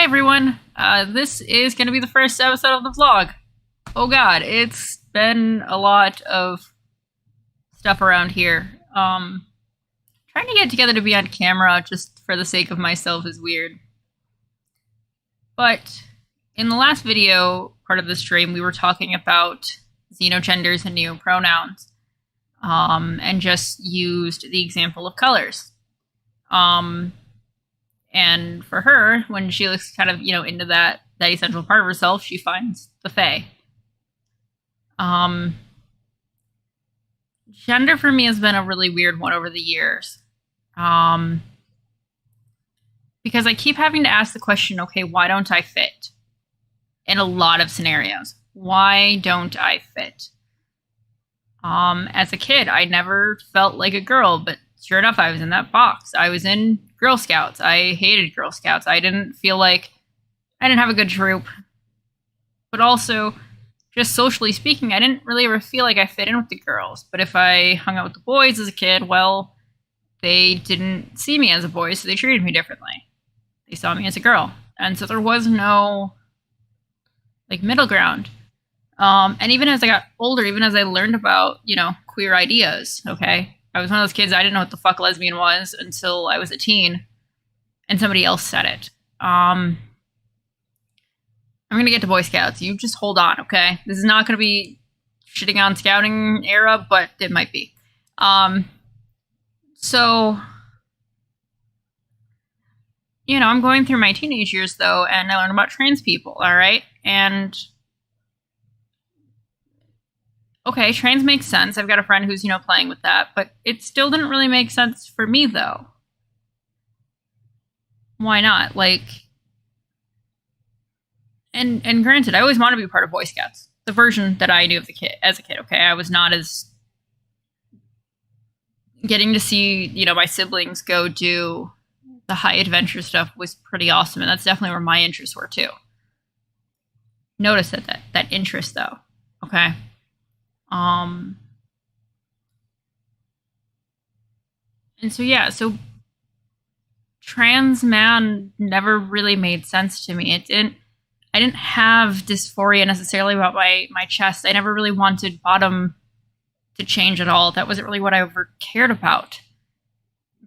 Hi everyone, this is going to be the first episode of the vlog. Oh god, it's been a lot of stuff around here. Trying to get together to be on camera just for the sake of myself is weird. But in the last video, part of the stream, we were talking about xenogenders and neopronouns, and just used the example of colors. And for her, when she looks kind of, into that essential part of herself, she finds the Fae. Gender for me has been a really weird one over the years. Because I keep having to ask the question, okay, why don't I fit? In a lot of scenarios. Why don't I fit? As a kid, I never felt like a girl, but sure enough, I was in that box. I was in Girl Scouts. I hated Girl Scouts. I didn't feel like I didn't have a good troop. But also, just socially speaking, I didn't really ever feel like I fit in with the girls. But if I hung out with the boys as a kid, well, they didn't see me as a boy, so they treated me differently. They saw me as a girl. And so there was no, middle ground. And even as I got older, even as I learned about, queer ideas, okay? I was one of those kids, I didn't know what the fuck lesbian was until I was a teen, and somebody else said it. I'm going to get to Boy Scouts. You just hold on, okay? This is not going to be shitting on scouting era, but it might be. So, I'm going through my teenage years, though, and I learned about trans people, all right? And okay, trans makes sense. I've got a friend who's, playing with that, but it still didn't really make sense for me, though. Why not? And granted, I always wanted to be part of Boy Scouts. The version that I knew of as a kid, okay? I was not as getting to see, my siblings go do the high adventure stuff was pretty awesome, and that's definitely where my interests were, too. Notice that interest, though, okay? And so, yeah, trans man never really made sense to me. I didn't have dysphoria necessarily about my chest. I never really wanted bottom to change at all. That wasn't really what I ever cared about.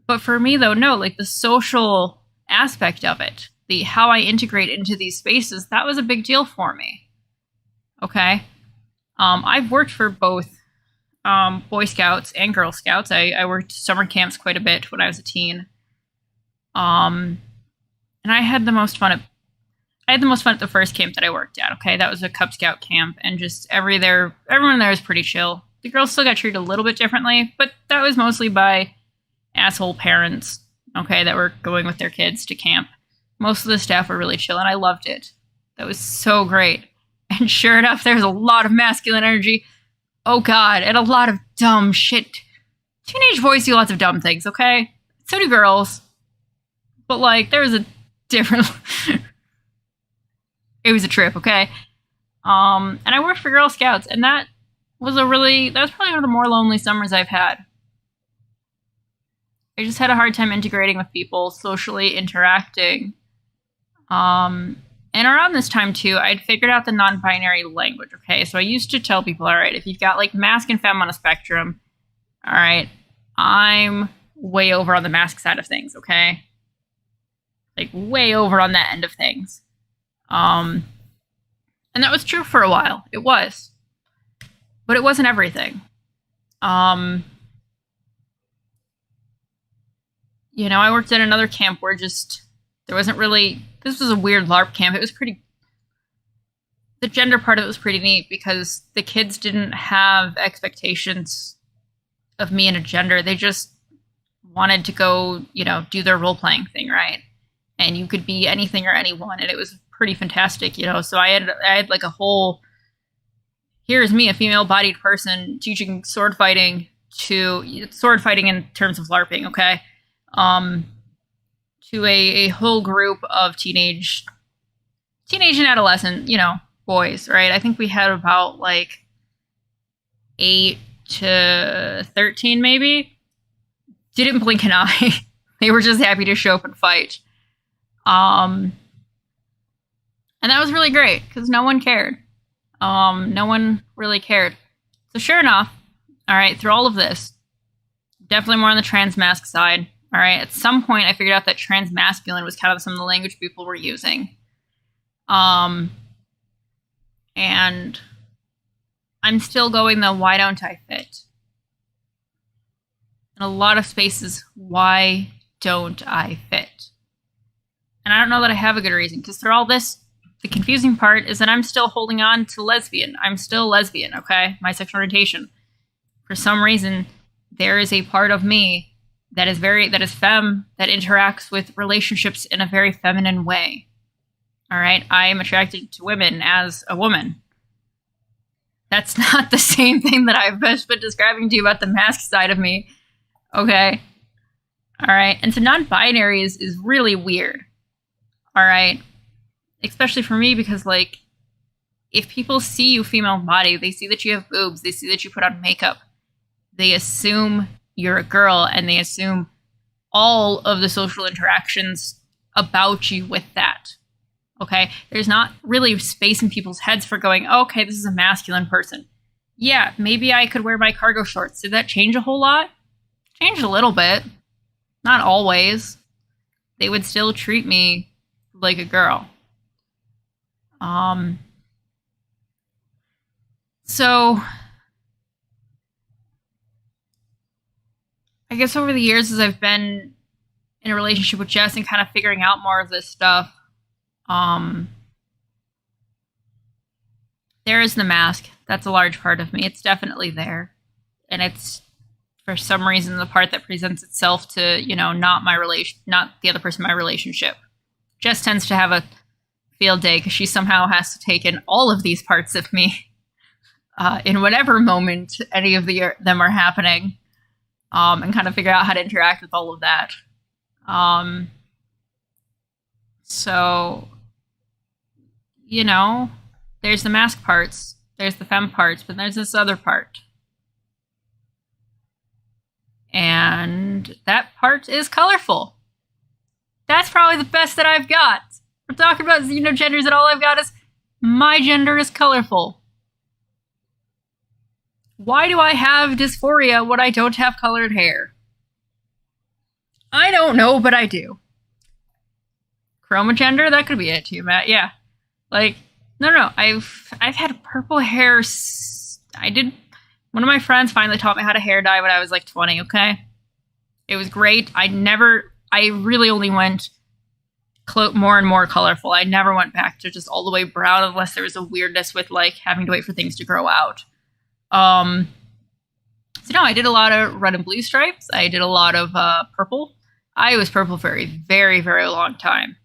But for me, though, no, the social aspect of it, the how I integrate into these spaces, that was a big deal for me. Okay? I've worked for both Boy Scouts and Girl Scouts. I worked summer camps quite a bit when I was a teen. And I had the most fun at the first camp that I worked at, okay? That was a Cub Scout camp, and just everyone there was pretty chill. The girls still got treated a little bit differently, but that was mostly by asshole parents, okay, that were going with their kids to camp. Most of the staff were really chill, and I loved it. That was so great. And sure enough, there's a lot of masculine energy. Oh god, and a lot of dumb shit. Teenage boys do lots of dumb things, okay? So do girls. But, there was a different... It was a trip, okay? And I worked for Girl Scouts, and that was probably one of the more lonely summers I've had. I just had a hard time integrating with people, socially interacting. And around this time, too, I'd figured out the non-binary language, okay? So I used to tell people, all right, if you've got, masc and femme on a spectrum, all right, I'm way over on the masc side of things, okay? Way over on that end of things. And that was true for a while. It was. But it wasn't everything. I worked at another camp where there wasn't really... This was a weird LARP camp. It was the gender part of it was pretty neat because the kids didn't have expectations of me and a gender. They just wanted to go, do their role-playing thing, right? And you could be anything or anyone, and it was pretty fantastic, So I had a whole... Here's me, a female-bodied person, teaching sword fighting in terms of LARPing, okay? To a whole group of teenage and adolescent, boys, right? I think we had about 8 to 13 maybe. Didn't blink an eye. They were just happy to show up and fight. And that was really great because no one cared. No one really cared. So sure enough, all right, through all of this, definitely more on the trans mask side. All right, at some point I figured out that trans masculine was kind of some of the language people were using. And I'm still going the why don't I fit? In a lot of spaces, why don't I fit? And I don't know that I have a good reason, because through all this, the confusing part is that I'm still holding on to lesbian. I'm still lesbian, okay? My sexual orientation. For some reason, there is a part of me that is femme, that interacts with relationships in a very feminine way. All right? I am attracted to women as a woman. That's not the same thing that I've just been describing to you about the mask side of me. Okay? All right? And so non-binary is really weird. All right? Especially for me, because, like, if people see you female body, they see that you have boobs, they see that you put on makeup, they assume you're a girl, and they assume all of the social interactions about you with that. Okay? There's not really space in people's heads for going, oh, okay, this is a masculine person. Yeah, maybe I could wear my cargo shorts. Did that change a whole lot? Changed a little bit. Not always. They would still treat me like a girl. So I guess over the years, as I've been in a relationship with Jess and kind of figuring out more of this stuff, there is the mask. That's a large part of me. It's definitely there. And it's, for some reason, the part that presents itself to, not the other person in my relationship. Jess tends to have a field day because she somehow has to take in all of these parts of me in whatever moment any of them are happening, and kind of figure out how to interact with all of that. So, there's the mask parts, there's the femme parts, but there's this other part. And that part is colorful. That's probably the best that I've got. We're talking about xenogenders, and all I've got is my gender is colorful. Why do I have dysphoria when I don't have colored hair? I don't know, but I do. Chromagender? That could be it too, Matt. Yeah. Like, no. I've had purple hair. One of my friends finally taught me how to hair dye when I was like 20, okay? It was great. I really only went more and more colorful. I never went back to just all the way brown unless there was a weirdness with, like, having to wait for things to grow out. So no, I did a lot of red and blue stripes. I did a lot of purple. I was purple for a very, very long time.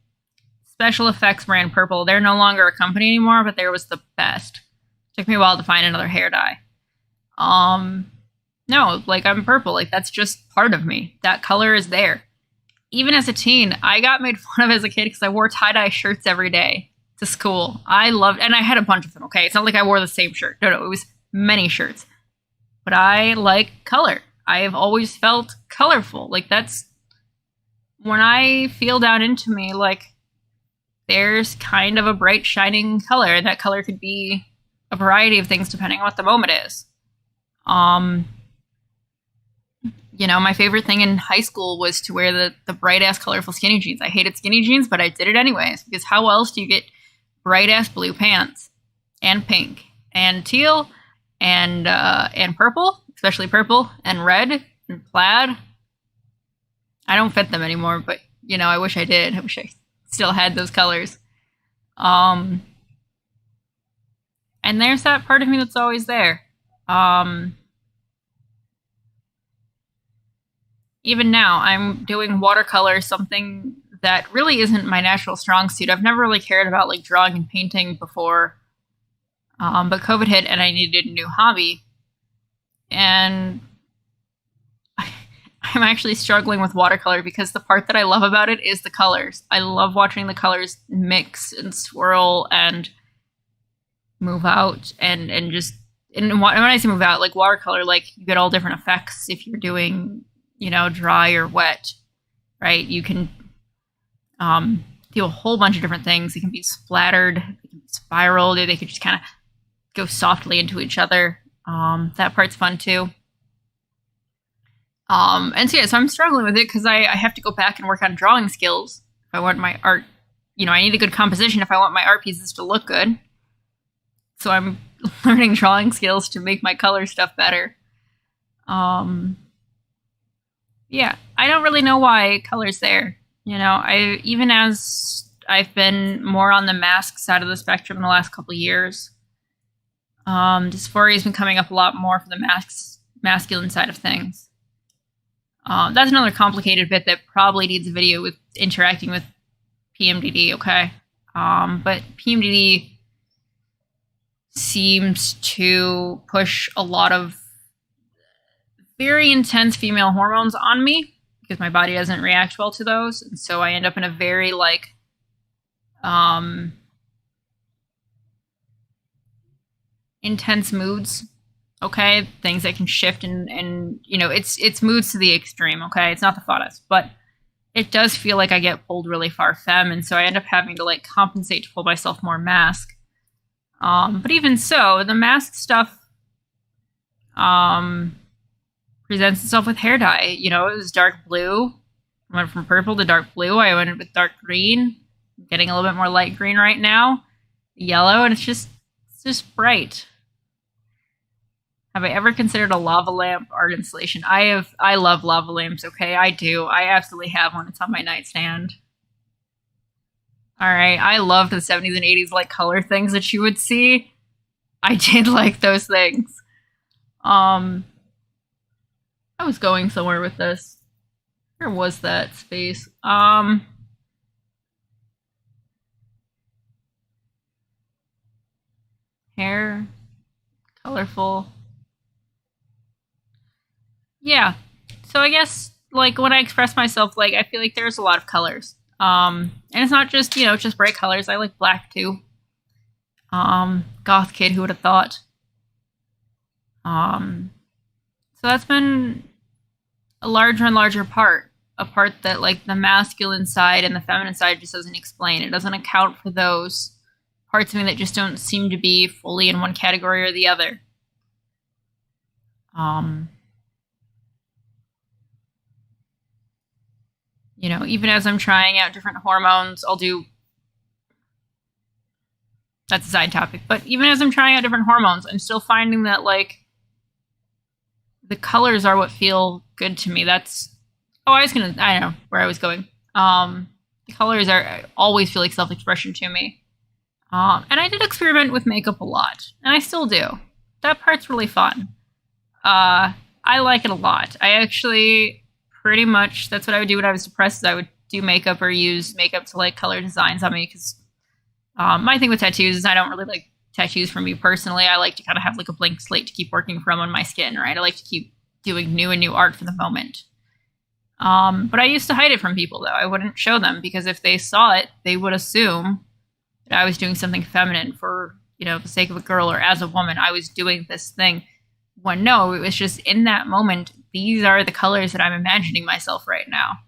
Special Effects brand purple. They're no longer a company anymore, but they was the best. Took me a while to find another hair dye. No, like, I'm purple. Like, that's just part of me. That color is there. Even as a teen, I got made fun of as a kid because I wore tie-dye shirts every day to school. And I had a bunch of them, okay? It's not like I wore the same shirt. No, it was many shirts. But I like color. I have always felt colorful. Like, that's when I feel down into me, like, there's kind of a bright, shining color. And that color could be a variety of things depending on what the moment is. My favorite thing in high school was to wear the bright-ass colorful skinny jeans. I hated skinny jeans, but I did it anyways, because how else do you get bright-ass blue pants and pink and teal and purple, especially purple and red and plaid? I don't fit them anymore, but, I wish I did. I wish I still had those colors. And there's that part of me that's always there. Even now, I'm doing watercolor, something that really isn't my natural strong suit. I've never really cared about, like, drawing and painting before. But COVID hit and I needed a new hobby. And I'm actually struggling with watercolor because the part that I love about it is the colors. I love watching the colors mix and swirl and move out and when I say move out, like, watercolor, like, you get all different effects if you're doing, dry or wet, right? You can do a whole bunch of different things. They can be splattered, they can be spiraled, or they could just kind of go softly into each other. That part's fun too. And so yeah, so I'm struggling with it because I have to go back and work on drawing skills if I want my art. You know, I need a good composition if I want my art pieces to look good. So I'm learning drawing skills to make my color stuff better. Yeah, I don't really know why color's there. You know, even as I've been more on the mask side of the spectrum in the last couple of years, dysphoria has been coming up a lot more for the masculine side of things. That's another complicated bit that probably needs a video with interacting with PMDD, okay? But PMDD seems to push a lot of very intense female hormones on me because my body doesn't react well to those. And so I end up in a very, like, intense moods, okay? Things that can shift and you know, it's moods to the extreme, okay? It's not the funnest, but it does feel like I get pulled really far femme, and so I end up having to, like, compensate to pull myself more mask. But even so, the mask stuff presents itself with hair dye. You know, it was dark blue. I went from purple to dark blue. I went with dark green. I'm getting a little bit more light green right now. Yellow, and it's just bright. Have I ever considered a lava lamp art installation? I love lava lamps, okay? I do. I absolutely have one. It's on my nightstand. Alright, I loved the 70s and 80s, like, color things that you would see. I did like those things. I was going somewhere with this. Where was that space? Hair. Colorful. Yeah. So I guess, like, when I express myself, like, I feel like there's a lot of colors. And it's not just, you know, just bright colors. I like black too. Goth kid, who would have thought? So that's been a larger and larger part. A part that, like, the masculine side and the feminine side just doesn't explain. It doesn't account for those parts of me that just don't seem to be fully in one category or the other. You know, even as I'm trying out different hormones, that's a side topic, but even as I'm trying out different hormones, I'm still finding that, like, the colors are what feel good to me. I don't know where I was going. The colors always feel like self-expression to me. And I did experiment with makeup a lot, and I still do. That part's really fun. I like it a lot. I actually pretty much, that's what I would do when I was depressed, is I would do makeup or use makeup to, like, color designs on me, because my thing with tattoos is I don't really like tattoos for me personally. I like to kind of have, like, a blank slate to keep working from on my skin, right? I like to keep doing new and new art for the moment. But I used to hide it from people, though. I wouldn't show them, because if they saw it, they would assume that I was doing something feminine for, you know, the sake of a girl, or as a woman, I was doing this thing. When no, it was just in that moment, these are the colors that I'm imagining myself right now.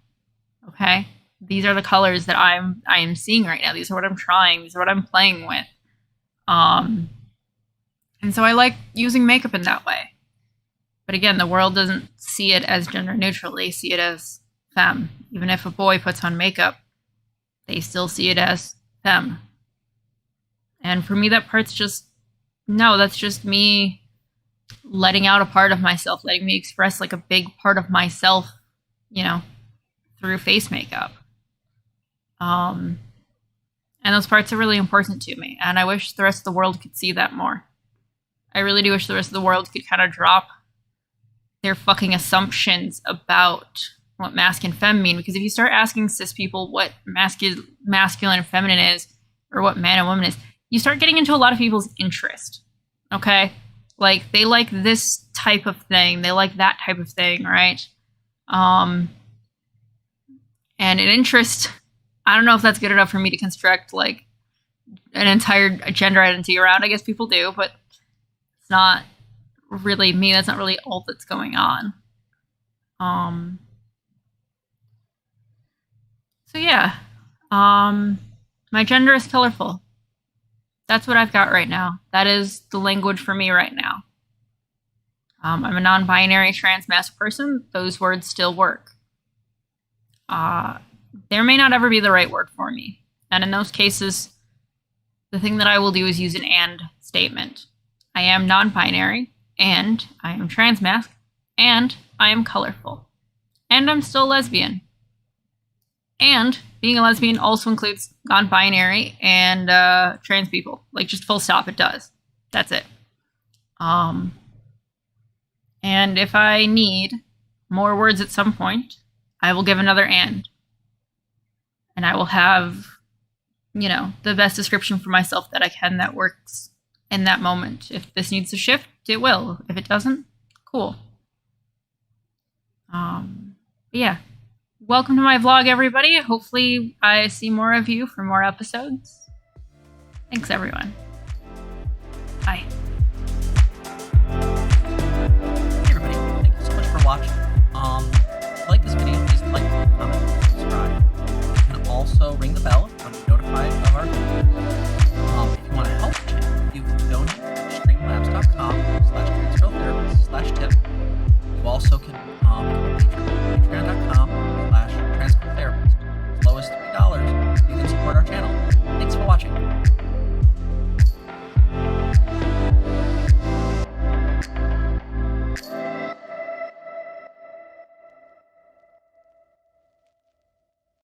Okay? These are the colors that I am seeing right now. These are what I'm trying. These are what I'm playing with. And so I like using makeup in that way. But again, the world doesn't see it as gender neutral. They see it as femme. Even if a boy puts on makeup, they still see it as femme. And for me, that part's just, no, that's just me letting out a part of myself, letting me express, like, a big part of myself, you know, through face makeup. And those parts are really important to me, and I wish the rest of the world could see that more. I really do wish the rest of the world could kind of drop their fucking assumptions about what masculine and femme mean, because if you start asking cis people what masculine and feminine is, or what man and woman is, you start getting into a lot of people's interest, okay? Like, they like this type of thing, they like that type of thing, right? And an interest, I don't know if that's good enough for me to construct, like, an entire gender identity around. I guess people do, but it's not really me. That's not really all that's going on. So yeah. My gender is colorful. That's what I've got right now. That is the language for me right now. I'm a non-binary trans-masc person. Those words still work. There may not ever be the right word for me. And in those cases, the thing that I will do is use an and statement. I am non-binary, and I am trans-masc, and I am colorful. And I'm still lesbian. And being a lesbian also includes non-binary and trans people. Like, just full stop, it does. That's it. And if I need more words at some point, I will give another and. And I will have, you know, the best description for myself that I can that works in that moment. If this needs to shift, it will. If it doesn't, cool. Yeah. Welcome to my vlog, everybody. Hopefully I see more of you for more episodes. Thanks, everyone. Bye. Hey, everybody. Thank you so much for watching.